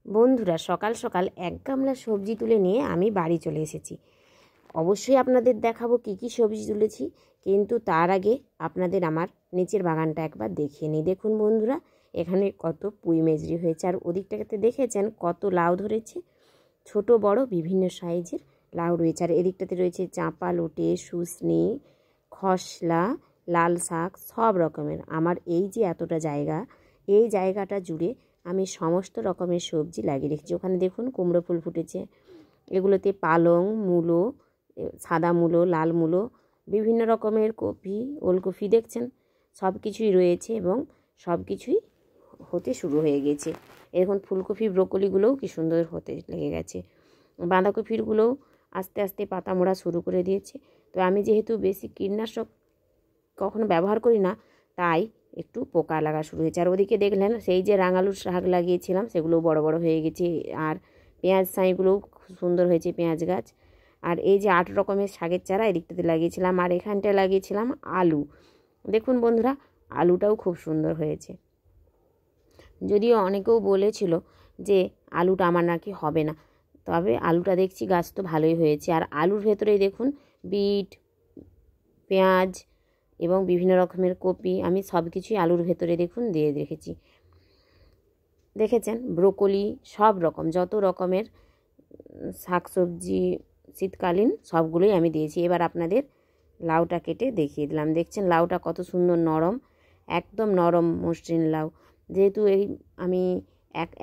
বন্ধুরা, সকাল সকাল এক গামলা সবজি তুলে নিয়ে আমি বাড়ি চলে এসেছি। অবশ্যই আপনাদের দেখাবো কি কি সবজি তুলেছি, কিন্তু তার আগে আপনাদের আমার নিচের বাগানটা একবার দেখিয়ে নিই। দেখুন বন্ধুরা, এখানে কত পুঁই মেজরি হয়েছে, আর ওদিকটাতে দেখেছেন কত লাউ ধরেছে, ছোট বড় বিভিন্ন সাইজের লাউ রয়েছে। আর এদিকটাতে রয়েছে চাঁপা, লোটে, শুশনি, খসলা, লাল শাক, সব রকমের। আমার এই যে এতটা জায়গা, এই জায়গাটা জুড়ে আমি সমস্ত রকমের সবজি লাগিয়ে রেখেছি। ওখানে দেখুন কুমড়ো ফুল ফুটেছে, এগুলোতে পালং, মূলো, সাদা মূলো, লাল মূলো, বিভিন্ন রকমের কপি, ওলকপি দেখছেন, সব কিছুই রয়েছে এবং সব কিছুই হতে শুরু হয়ে গেছে। এখন ফুলকপি, ব্রোকলিগুলোও কি সুন্দর হতে লেগে গেছে। বাঁধাকপিরগুলোও আস্তে আস্তে পাতা মোড়া শুরু করে দিয়েছে। তো আমি যেহেতু বেশি কীটনাশক কখনো ব্যবহার করি না, তাই একটু পোকা লাগা শুরু হয়েছে। আর ওদিকে দেখলেন সেই যে রাঙালুর শাক লাগিয়েছিলাম, সেগুলো বড় বড় হয়ে গেছে। আর পেঁয়াজ সাঁইগুলোও খুব সুন্দর হয়েছে, পেঁয়াজ গাছ। আর এই যে 8 রকমের শাকের চারা এদিকটাতে লাগিয়েছিলাম, আর এখানটায় লাগিয়েছিলাম আলু। দেখুন বন্ধুরা, আলুটাও খুব সুন্দর হয়েছে। যদিও অনেকেও বলেছিল যে আলুটা আমার নাকি হবে না, তবে আলুটা দেখছি গাছ তো ভালোই হয়েছে। আর আলুর ভেতরেই দেখুন বিট, পেঁয়াজ এবং বিভিন্ন রকমের কপি, আমি সব কিছুই আলুর ভেতরে দেখুন দিয়ে রেখেছি। দেখেছেন ব্রোকলি, সব রকম যত রকমের শাকসবজি শীতকালীন সবগুলোই আমি দিয়েছি। এবার আপনাদের লাউটা কেটে দেখিয়ে দিলাম। দেখছেন লাউটা কত সুন্দর নরম, একদম নরম মসৃণ লাউ। যেহেতু এই আমি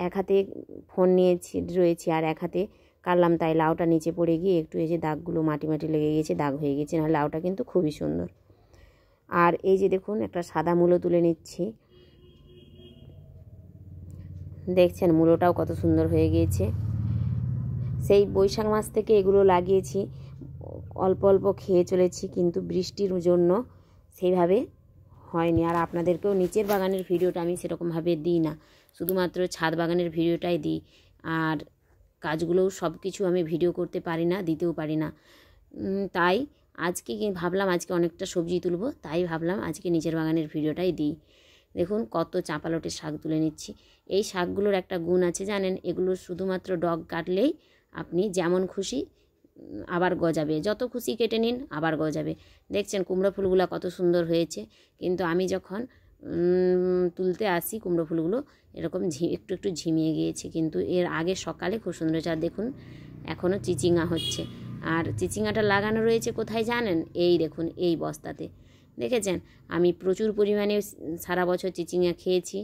এক হাতে ফোন নিয়েছি রয়েছি আর এক হাতে কাটলাম, তাই লাউটা নিচে পড়ে গিয়ে একটু এই যে দাগগুলো মাটি মাটি লেগে গেছে, দাগ হয়ে গেছে। না, লাউটা কিন্তু খুবই সুন্দর। আর এই যে দেখুন একটা সাদা মূলো তুলে নিচ্ছি, দেখছেন মূলোটাও কত সুন্দর হয়ে গিয়েছে। সেই বৈশাখ মাস থেকে এগুলো লাগিয়েছি, অল্প অল্প খেয়ে চলেছি, কিন্তু বৃষ্টির জন্য সেইভাবে হয়নি। আর আপনাদেরকেও নিচের বাগানের ভিডিওটা আমি সেরকমভাবে দিই না, শুধুমাত্র ছাদ বাগানের ভিডিওটাই দিই। আর কাজগুলোও সব কিছু আমি ভিডিও করতে পারি না, দিতেও পারি না। তাই আজকে ভাবলাম আজকে অনেকটা সবজি তুলবো, তাই ভাবলাম আজকে নিচের বাগানের ভিডিওটাই দিই। দেখুন কত চাঁপা লোটের শাক তুলে নিচ্ছি। এই শাকগুলোর একটা গুণ আছে জানেন, এগুলো শুধুমাত্র ডগ কাটলেই আপনি যেমন খুশি আবার গজাবে, যত খুশি কেটে নিন আবার গজাবে। দেখছেন কুমড়ো ফুলগুলো কত সুন্দর হয়েছে, কিন্তু আমি যখন তুলতে আসি কুমড়ো ফুলগুলো এরকম একটু একটু ঝিমিয়ে গিয়েছে, কিন্তু এর আগে সকালে খুব সুন্দর হয়েছে। আর দেখুন এখনও চিচিঙা হচ্ছে। আর চিচিঙাটা লাগানো রয়েছে কোথায় জানেন? এই দেখুন এই বস্তাতে। দেখেছেন আমি প্রচুর পরিমাণে সারা বছর চিচিঙা খেয়েছি,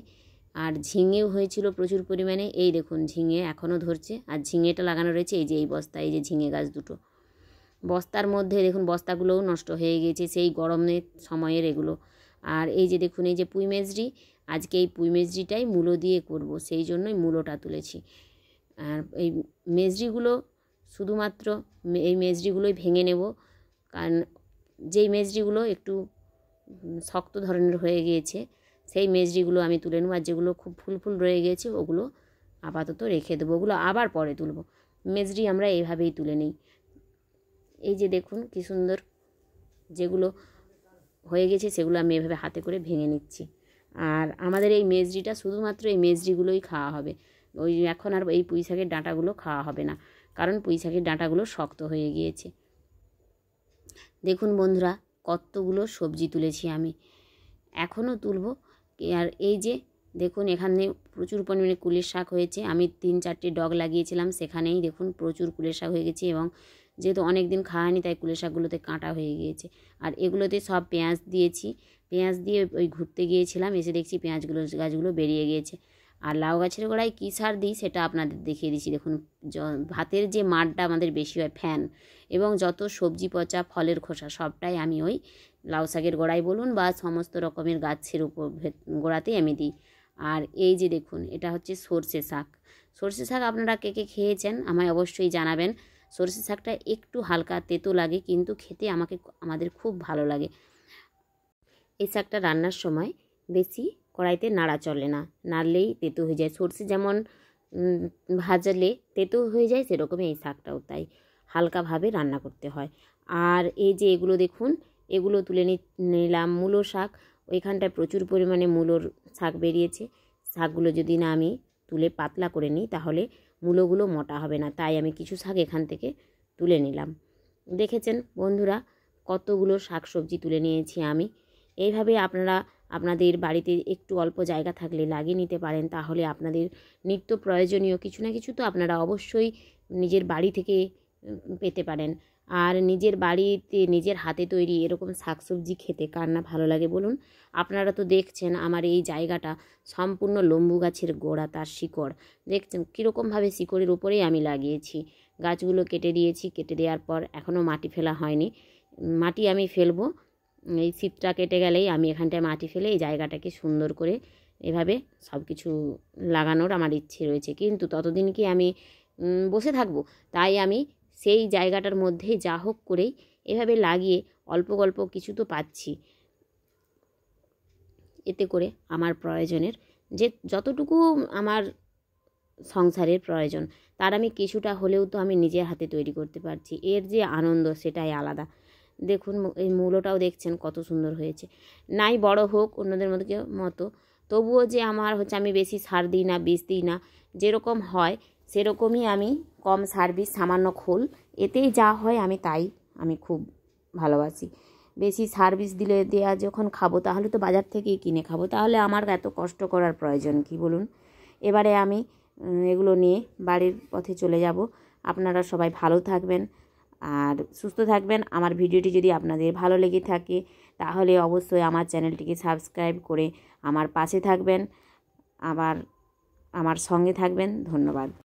আর ঝিঙেও হয়েছিল প্রচুর পরিমাণে। এই দেখুন ঝিঙে এখনও ধরছে, আর ঝিঙেটা লাগানো রয়েছে এই যে এই বস্তায়, এই যে ঝিঙে গাছ দুটো বস্তার মধ্যে। দেখুন বস্তাগুলোও নষ্ট হয়ে গেছে, সেই গরমের সময়ের এগুলো। আর এই যে দেখুন এই যে পুঁই মেজরি, আজকে এই পুঁই মেজরিটাই মূলো দিয়ে করব, সেই জন্যই মূলোটা তুলেছি। আর এই মেজরিগুলো শুধুমাত্র এই মেজরিগুলোই ভেঙে নেব, কারণ যেই মেজরিগুলো একটু শক্ত ধরনের হয়ে গিয়েছে সেই মেজরিগুলো আমি তুলে নেব। আর যেগুলো খুব ফুল ফুল রয়ে গেছে ওগুলো আপাতত রেখে দেবো, ওগুলো আবার পরে তুলব। মেজরি আমরা এইভাবেই তুলে নিই। এই যে দেখুন কি সুন্দর, যেগুলো হয়ে গেছে সেগুলো আমি এভাবে হাতে করে ভেঙে নিচ্ছি। আর আমাদের এই মেজরিটা শুধুমাত্র এই মেজরিগুলোই খাওয়া হবে, ওই এখন আর এই পুঁই শাকের ডাঁটাগুলো খাওয়া হবে না, কারণ পুঁই শাকের ডাঁটাগুলো শক্ত হয়ে গিয়েছে। দেখুন বন্ধুরা কতগুলো সবজি তুলেছি আমি, এখনও তুলব। আর এই যে দেখুন এখানে প্রচুর পরিমাণে কুলের শাক হয়েছে, আমি 3-4টে ডগ লাগিয়েছিলাম, সেখানেই দেখুন প্রচুর কুলের শাক হয়ে গেছে। এবং যেহেতু অনেক দিন খাওয়া হয়নি তাই কুলের শাকগুলোতে কাঁটা হয়ে গিয়েছে। আর এগুলোতে সব পেঁয়াজ দিয়েছি, পেঁয়াজ দিয়ে ওই ঘুরতে গিয়েছিলাম, এসে দেখছি গাছগুলো বেরিয়ে গিয়েছে। আর লাউ গাছের গোড়ায় কী সার দিই সেটা আপনাদের দেখিয়ে দিচ্ছি। দেখুন ভাতের যে মাড়টা আমাদের বেশি হয়, ফ্যান, এবং যত সবজি পচা ফলের খোসা সবটাই আমি ওই লাউ শাকের গোড়ায় বলুন বা সমস্ত রকমের গাছের উপর গোড়াতেই আমি দিই। আর এই যে দেখুন এটা হচ্ছে সর্ষে শাক। সর্ষে শাক আপনারা কে কে খেয়েছেন আমায় অবশ্যই জানাবেন। সর্ষে শাকটা একটু হালকা তেতো লাগে, কিন্তু খেতে আমাদের খুব ভালো লাগে। এই শাকটা রান্নার সময় বেশি কড়াইতে নাড়া চলে না, নাড়লেই তেতো হয়ে যায়। সর্ষে যেমন ভাজলে তেতো হয়ে যায়, সেরকমই এই শাকটাও তাই হালকাভাবে রান্না করতে হয়। আর এই যে এগুলো দেখুন, এগুলো তুলে নিলাম মূলো শাক। ওইখানটায় প্রচুর পরিমাণে মূলোর শাক বেরিয়েছে, শাকগুলো যদি না আমি তুলে পাতলা করে নিই, তাহলে মূলোগুলো মোটা হবে না। তাই আমি কিছু শাক এখান থেকে তুলে নিলাম। দেখেছেন বন্ধুরা, কতগুলো শাক সবজি তুলে নিয়েছি আমি। এইভাবে আপনারা আপনাদের বাড়িতে একটু অল্প জায়গা থাকলে লাগিয়ে নিতে পারেন, তাহলে আপনাদের নিত্য প্রয়োজনীয় কিছু না কিছু তো আপনারা অবশ্যই নিজের বাড়ি থেকে পেতে পারেন। আর নিজের বাড়িতে নিজের হাতে তৈরি এরকম শাকসবজি খেতে কার না ভালো লাগে বলুন। আপনারা তো দেখছেন আমার এই জায়গাটা সম্পূর্ণ লেম্বু গাছের গোড়া, তার শিকড় দেখছেন কীরকমভাবে শিকড়ের উপরেই আমি লাগিয়েছি। গাছগুলো কেটে দিয়েছি, কেটে দেওয়ার পর এখনও মাটি ফেলা হয়নি। মাটি আমি ফেলবো, এই শীতটা কেটে গেলেই আমি এখানটায় মাটি ফেলে এই জায়গাটাকে সুন্দর করে এভাবে সব কিছু লাগানোর আমার ইচ্ছে রয়েছে। কিন্তু ততদিন কি আমি বসে থাকবো? তাই আমি সেই জায়গাটার মধ্যেই যা হোক করেই এভাবে লাগিয়ে অল্প অল্প কিছু তো পাচ্ছি। এতে করে আমার প্রয়োজনের যে যতটুকু আমার সংসারের প্রয়োজন, তার আমি কিছুটা হলেও তো আমি নিজের হাতে তৈরি করতে পারছি। এর যে আনন্দ সেটাই আলাদা। দেখুন এই মূলোটাও দেখছেন কত সুন্দর হয়েছে। নাই বড় হোক অন্যদের মতো, তবুও যে আমার হচ্ছে আমি বেশি সার দিই না, বিষ দিই না, যেরকম হয় সেরকমই আমি কম সার বিষ সামান্য খোল, এতেই যা হয় আমি খুব ভালোবাসি। বেশি সার বিষ দিলে দেওয়া যখন খাবো তাহলে তো বাজার থেকেই কিনে খাবো, তাহলে আমার এত কষ্ট করার প্রয়োজন কি বলুন। এবারে আমি এগুলো নিয়ে বাড়ির পথে চলে যাব। আপনারা সবাই ভালো থাকবেন আর সুস্থ থাকবেন। আমার ভিডিওটি যদি আপনাদের ভালো লেগে থাকে তাহলে অবশ্যই আমার চ্যানেলটিকে সাবস্ক্রাইব করে আমার পাশে থাকবেন, আবার আমার সঙ্গে থাকবেন। ধন্যবাদ।